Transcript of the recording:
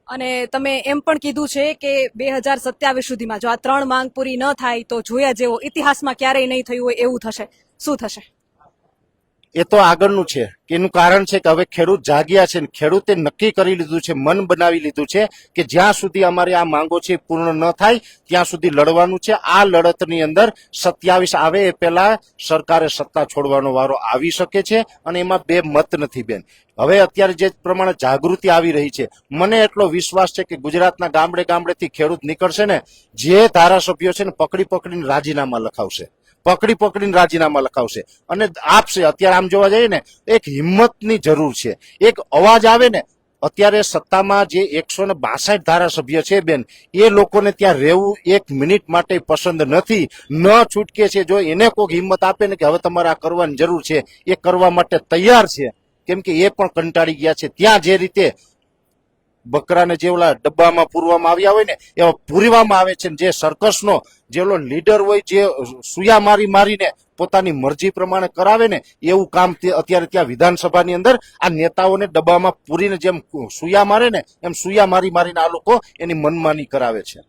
અને તમે એમ પણ કીધું છે કે 2027 સુધીમાં જો આ 3 માંગ પૂરી ન થાય તો જોયા જેવો ઇતિહાસમાં ક્યારેય નહીં થયું હોય એવું થશે. શું થશે? એ તો આગળનું છે કે એનું કારણ છે કે હવે ખેડૂત જાગ્યા છે ને ખેડૂતે નક્કી કરી લીધું છે, મન બનાવી લીધું છે કે જ્યાં સુધી અમારી આ માંગો છે પૂર્ણ ન થાય ત્યાં સુધી લડવાનું છે. આ લડતની અંદર 27 આવે એ પહેલા સરકારે સત્તા છોડવાનો વારો આવી શકે છે અને એમાં બે મત નથી બેન. હવે અત્યારે જે પ્રમાણે જાગૃતિ આવી રહી છે, મને એટલો વિશ્વાસ છે કે ગુજરાતના ગામડે ગામડેથી ખેડૂત નીકળશે ને, જે ધારાસભ્યો છે ને પકડી પકડીને રાજીનામા લખાવશે, પકડી પકડીને રાજીનામા લખાવશે અને આપશે. અત્યારે આમ જોવા જઈએ ને એક હિંમતની જરૂર છે, એક અવાજ આવે ને. અત્યારે સત્તામાં જે 162 ધારાસભ્ય છે બેન, એ લોકોને ત્યાં રહેવું એક મિનિટ માટે પસંદ નથી, ન છૂટકે છે. જો એને કોઈક હિંમત આપે ને કે હવે તમારે આ કરવાની જરૂર છે, એ કરવા માટે તૈયાર છે, કેમ કે એ પણ કંટાળી ગયા છે. ત્યાં જે રીતે બકરાને જે ઓલા ડબ્બામાં પૂરવામાં આવ્યા હોય ને એવા પૂરવામાં આવે છે. જે સર્કસનો જે ઓલો લીડર હોય, જે સુયા મારીને પોતાની મરજી પ્રમાણે કરાવે ને, એવું કામ અત્યારે ત્યાં વિધાનસભાની અંદર આ નેતાઓને ડબ્બામાં પૂરીને જેમ સુયા મારે ને એમ સુયા મારીને આ લોકો એની મનમાની કરાવે છે.